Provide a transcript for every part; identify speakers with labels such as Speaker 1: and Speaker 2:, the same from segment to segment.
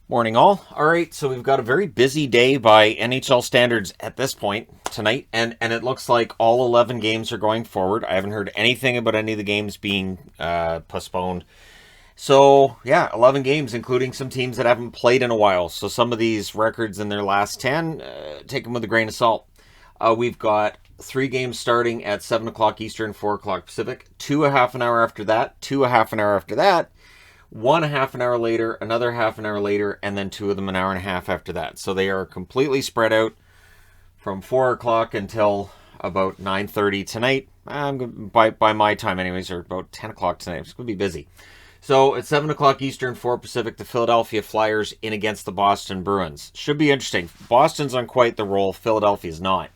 Speaker 1: Morning, all. All right, so we've got a very busy day by NHL standards at this point tonight, and it looks like all 11 games are going forward. I haven't heard anything about any of the games being postponed. So, yeah, 11 games, including some teams that haven't played in a while. So, some of these records in their last 10, take them with a grain of salt. We've got 3 games starting at 7 o'clock Eastern, 4 o'clock Pacific, two a half an hour after that, two a half an hour after that, one a half an hour later, another half an hour later, and then two of them an hour and a half after that. So they are completely spread out from 4 o'clock until about 9:30 tonight. By my time anyways, or about 10 o'clock tonight. It's going to be busy. So at 7 o'clock Eastern, 4 Pacific, the Philadelphia Flyers in against the Boston Bruins. Should be interesting. Boston's on quite the roll. Philadelphia's not.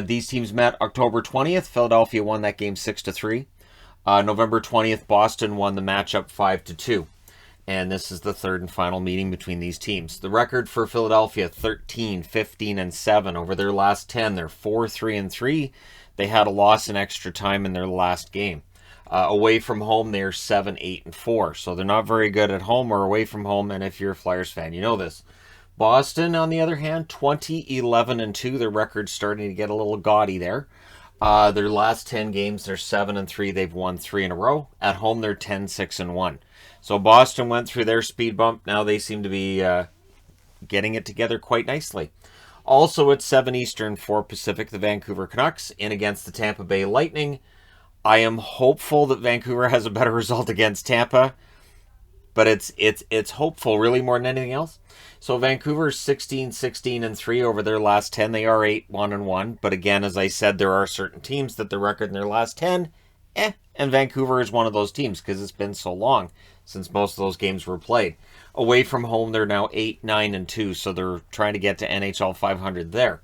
Speaker 1: These teams met October 20th. Philadelphia won that game 6-3. November 20th, Boston won the matchup 5-2. And this is the third and final meeting between these teams. The record for Philadelphia, 13, 15, and 7. Over their last 10, they're 4-3-3. They had a loss in extra time in their last game. Away from home, they're 7, 8, and 4. So they're not very good at home or away from home. And if you're a Flyers fan, you know this. Boston, on the other hand, 20, 11, and 2. Their record's starting to get a little gaudy there. Their last 10 games, they're 7-3. They've won 3 in a row. At home, they're 10, 6, and 1. So Boston went through their speed bump. Now they seem to be getting it together quite nicely. Also at 7 Eastern, 4 Pacific, the Vancouver Canucks in against the Tampa Bay Lightning. I am hopeful that Vancouver has a better result against Tampa, but it's hopeful really more than anything else. So Vancouver's 16, 16, and 3 over their last 10. They are 8, 1, and 1. But again, as I said, there are certain teams that the record in their last 10, and Vancouver is one of those teams because it's been so long since most of those games were played. Away from home, they're now 8, 9, and 2, so they're trying to get to NHL 500 there.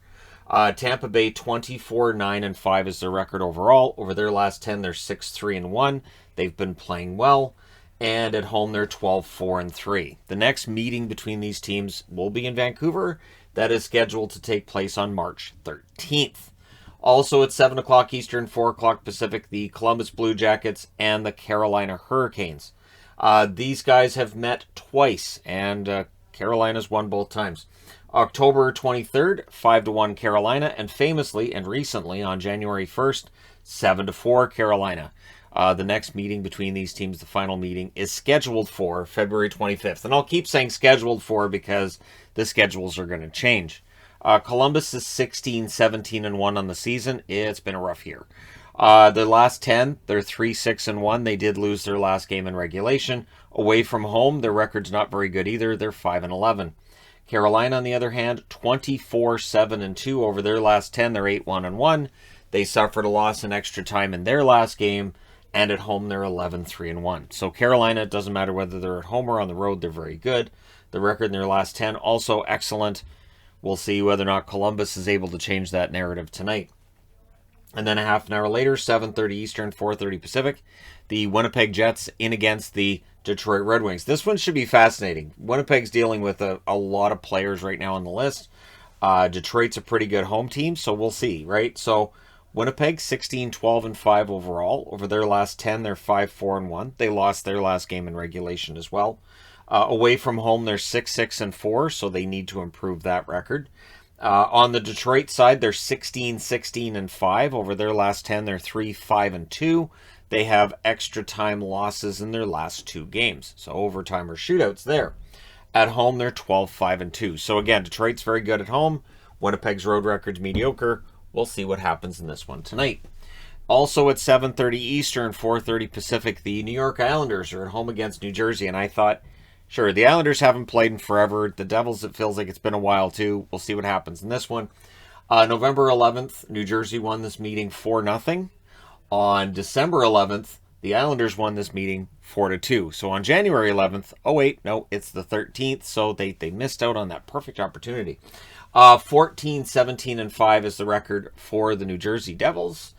Speaker 1: Tampa Bay 24, 9, and 5 is their record overall. Over their last 10, they're 6, 3, and 1. They've been playing well. And at home, they're 12, 4, and 3. The next meeting between these teams will be in Vancouver. That is scheduled to take place on March 13th. Also at 7 o'clock Eastern, 4 o'clock Pacific, the Columbus Blue Jackets and the Carolina Hurricanes. These guys have met twice, and Carolina's won both times. October 23rd, 5-1 Carolina, and famously and recently on January 1st, 7-4 Carolina. The next meeting between these teams, the final meeting, is scheduled for February 25th. And I'll keep saying scheduled for because the schedules are going to change. Columbus is 16, 17, and 1 on the season. It's been a rough year. The last 10, they're 3, 6, and 1. They did lose their last game in regulation. Away from home, their record's not very good either. They're 5 and 11. Carolina, on the other hand, 24, 7, and 2. Over their last 10, they're 8, 1, and 1. They suffered a loss in extra time in their last game. And at home, they're 11, 3, and 1. So Carolina, it doesn't matter whether they're at home or on the road, they're very good. The record in their last 10, also excellent. We'll see whether or not Columbus is able to change that narrative tonight. And then a half an hour later, 7:30 Eastern, 4:30 Pacific, the Winnipeg Jets in against the Detroit Red Wings. This one should be fascinating. Winnipeg's dealing with a lot of players right now on the list. Detroit's a pretty good home team, so we'll see, right? So Winnipeg, 16, 12, and 5 overall. Over their last 10, they're 5, 4, and 1. They lost their last game in regulation as well. Away from home, they're 6, 6, and 4, so they need to improve that record. On the Detroit side, they're 16, 16, and 5. Over their last 10, they're 3, 5, and 2. They have extra time losses in their last 2 games, so overtime or shootouts there. At home, they're 12, 5, and 2. So again, Detroit's very good at home. Winnipeg's road record's mediocre. We'll see what happens in this one tonight. Also at 7:30 Eastern, 4:30 Pacific, the New York Islanders are at home against New Jersey. And I thought, sure, the Islanders haven't played in forever. The Devils, it feels like it's been a while too. We'll see what happens in this one. November 11th, New Jersey won this meeting 4-0. On December 11th, the Islanders won this meeting 4-2. So on January 11th, oh wait, no, it's the 13th. So they missed out on that perfect opportunity. 14, 17, and 5 is the record for the New Jersey Devils.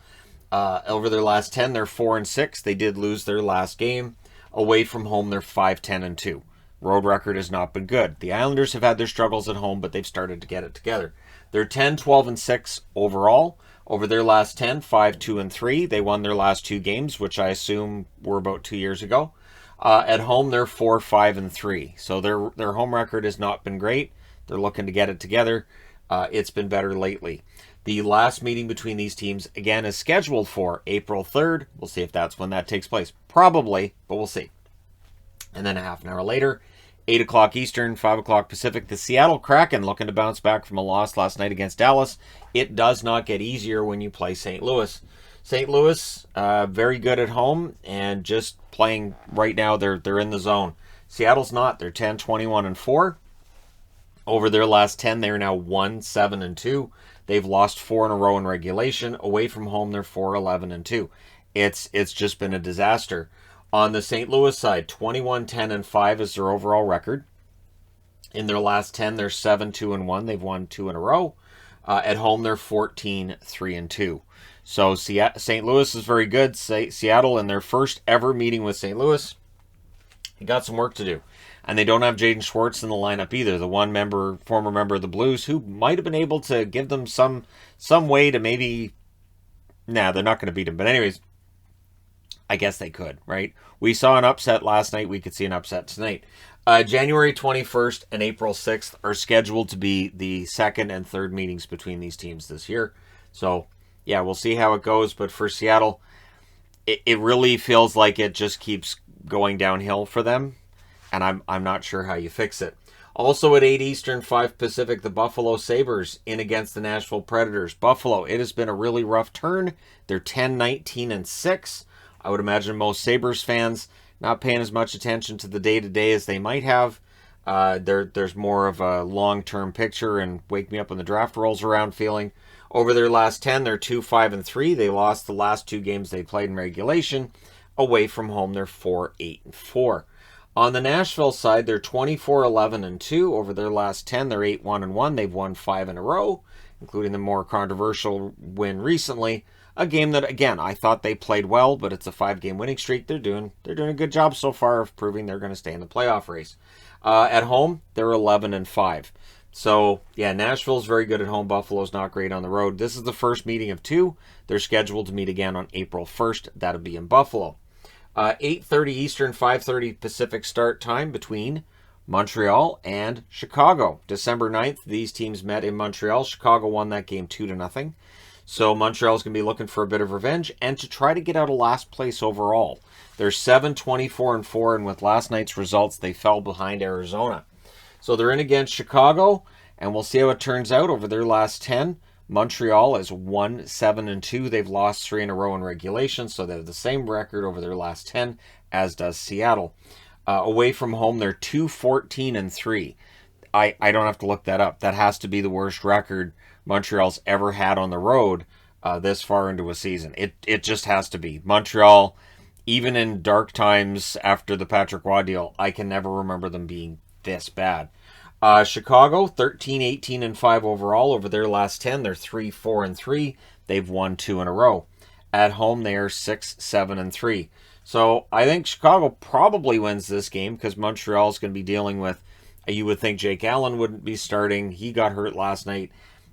Speaker 1: Over their last 10, they're 4 and 6. They did lose their last game. Away from home, they're 5, 10, and 2. Road record has not been good. The Islanders have had their struggles at home, but they've started to get it together. They're 10, 12, and 6 overall. Over their last 10, 5, 2, and 3. They won their last 2 games, which I assume were about 2 years ago. At home, they're 4-5-3. So their home record has not been great. They're looking to get it together. It's been better lately. The last meeting between these teams, again, is scheduled for April 3rd. We'll see if that's when that takes place. Probably, but we'll see. And then a half an hour later, 8 o'clock Eastern, 5 o'clock Pacific, the Seattle Kraken looking to bounce back from a loss last night against Dallas. It does not get easier when you play St. Louis. St. Louis, very good at home, and just playing right now, they're in the zone. Seattle's not. They're 10-21-4. Over their last 10, they're now 1-7-2. They've lost 4 in a row in regulation. Away from home, they're 4-11-2. It's just been a disaster. On the St. Louis side, 21-10-5 is their overall record. In their last 10, they're 7-2-1. They've won 2 in a row. At home, they're 14-3-2. So St. Louis is very good. Seattle, in their first ever meeting with St. Louis, they got some work to do. And they don't have Jaden Schwartz in the lineup either, the former member of the Blues, who might have been able to give them some way to maybe... Nah, they're not going to beat him. But anyways, I guess they could, right? We saw an upset last night. We could see an upset tonight. January 21st and April 6th are scheduled to be the second and third meetings between these teams this year. So, yeah, we'll see how it goes. But for Seattle, it really feels like it just keeps going downhill for them. And I'm not sure how you fix it. Also at 8 Eastern, 5 Pacific, the Buffalo Sabres in against the Nashville Predators. Buffalo, it has been a really rough turn. They're 10-19-6. I would imagine most Sabres fans not paying as much attention to the day-to-day as they might have. There's more of a long-term picture and wake me up when the draft rolls around feeling. Over their last 10, they're 2-5-3. They lost the last 2 games they played in regulation. Away from home, they're 4-8-4. On the Nashville side, they're 24-11-2. Over their last 10, they're 8-1-1. They've won 5 in a row, including the more controversial win recently. A game that, again, I thought they played well, but it's a 5-game winning streak. They're doing a good job so far of proving they're going to stay in the playoff race. At home, they're 11-5. So, yeah, Nashville's very good at home. Buffalo's not great on the road. This is the first meeting of 2. They're scheduled to meet again on April 1st. That'll be in Buffalo. 8:30 Eastern, 5:30 Pacific start time between Montreal and Chicago. December 9th, these teams met in Montreal. Chicago won that game 2-0. So Montreal's going to be looking for a bit of revenge and to try to get out of last place overall. They're 7-24-4, and with last night's results, they fell behind Arizona. So they're in against Chicago, and we'll see how it turns out. Over their last 10, Montreal is 1-7-2. They've lost 3 in a row in regulation, so they have the same record over their last 10 as does Seattle. Away from home, they're 2-14-3. I don't have to look that up. That has to be the worst record Montreal's ever had on the road this far into a season. It just has to be. Montreal, even in dark times after the Patrick Roy deal, I can never remember them being this bad. Chicago, 13-18-5 overall. Over their last 10, they're 3-4-3. They've won 2 in a row. At home, they are 6-7-3. So I think Chicago probably wins this game because Montreal is going to be dealing with, you would think Jake Allen wouldn't be starting. He got hurt last night,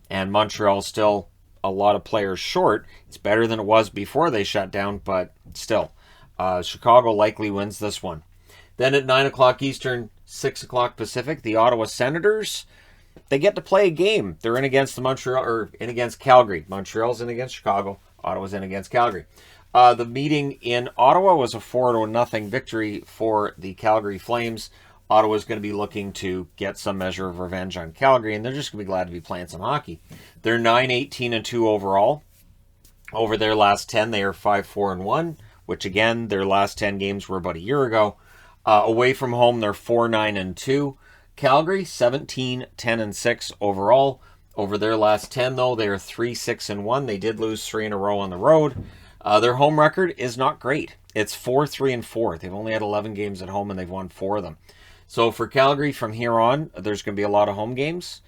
Speaker 1: and Montreal's still a lot of players short. It's better than it was before they shut down, but still, Chicago likely wins this one. Then at 9 o'clock Eastern, 6 o'clock Pacific, the Ottawa Senators, they get to play a game. They're in against in against Calgary. Montreal's in against Chicago. Ottawa's in against Calgary. The meeting in Ottawa was a 4-0 victory for the Calgary Flames. Ottawa's going to be looking to get some measure of revenge on Calgary, and they're just going to be glad to be playing some hockey. They're 9-18-2 overall. Over their last 10, they are 5-4-1, which again, their last 10 games were about a year ago. Away from home, they're 4-9-2. Calgary, 17-10-6 overall. Over their last 10, though, they are 3-6-1. They did lose 3 in a row on the road. Their home record is not great. It's 4-3-4. They've only had 11 games at home, and they've won 4 of them. So for Calgary, from here on, there's going to be a lot of home games,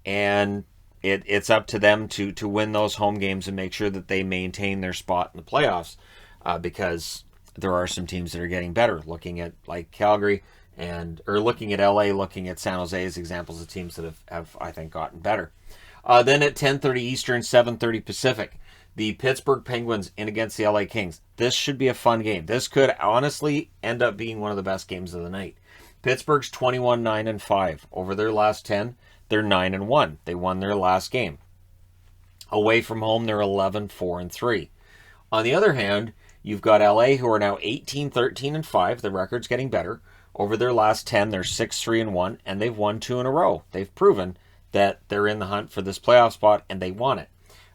Speaker 1: and it's up to them to win those home games and make sure that they maintain their spot in the playoffs, because there are some teams that are getting better. Looking at like Calgary or looking at LA, looking at San Jose as examples of teams that have I think gotten better. Then at 10:30 Eastern, 7:30 Pacific, The Pittsburgh Penguins in against the LA Kings. This should be a fun game. This could honestly end up being one of the best games of the night. Pittsburgh's 21-9-5. Over their last 10, they're 9-1. They won their last game. Away from home, they're 11-4-3. On the other hand, you've got LA, who are now 18-13-5. The record's getting better. Over their last 10, they're 6-3-1, and they've won 2 in a row. They've proven that they're in the hunt for this playoff spot, and they want it.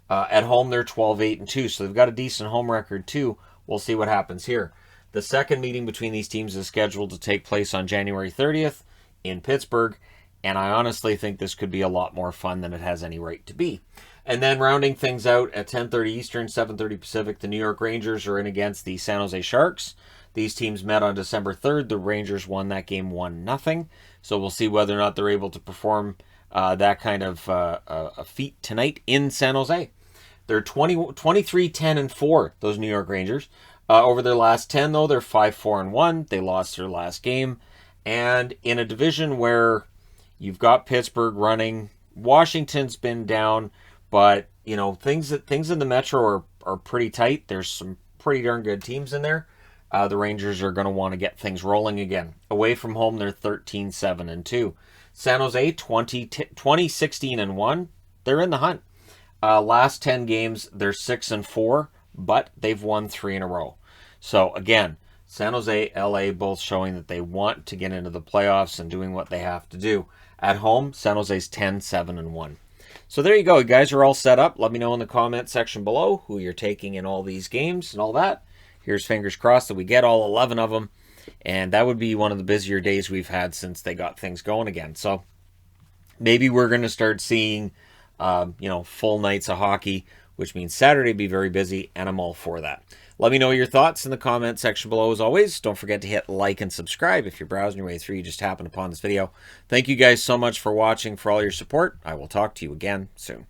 Speaker 1: At home, they're 12-8-2, so they've got a decent home record too. We'll see what happens here. The second meeting between these teams is scheduled to take place on January 30th in Pittsburgh, and I honestly think this could be a lot more fun than it has any right to be. And then rounding things out at 10:30 Eastern, 7:30 Pacific, the New York Rangers are in against the San Jose Sharks. These teams met on December 3rd. The Rangers won that game 1-0. So we'll see whether or not they're able to perform that kind of a feat tonight in San Jose. They're 23-10-4, those New York Rangers. Over their last 10, though, they're 5-4-1. They lost their last game. And in a division where you've got Pittsburgh running, Washington's been down, but you know things in the Metro are pretty tight. There's some pretty darn good teams in there. The Rangers are going to want to get things rolling again. Away from home, they're 13-7-2. San Jose 20-16-1. They're in the hunt. Last 10 games, they're 6-4, but they've won 3 in a row. So again, San Jose, LA, both showing that they want to get into the playoffs and doing what they have to do. At home, San Jose's 10-7-1. So there you go. You guys are all set up. Let me know in the comment section below who you're taking in all these games and all that. Here's fingers crossed that we get all 11 of them. And that would be one of the busier days we've had since they got things going again. So maybe we're going to start seeing, full nights of hockey, which means Saturday be very busy, and I'm all for that. Let me know your thoughts in the comment section below as always. Don't forget to hit like and subscribe if you're browsing your way through. You just happened upon this video. Thank you guys so much for watching, for all your support. I will talk to you again soon.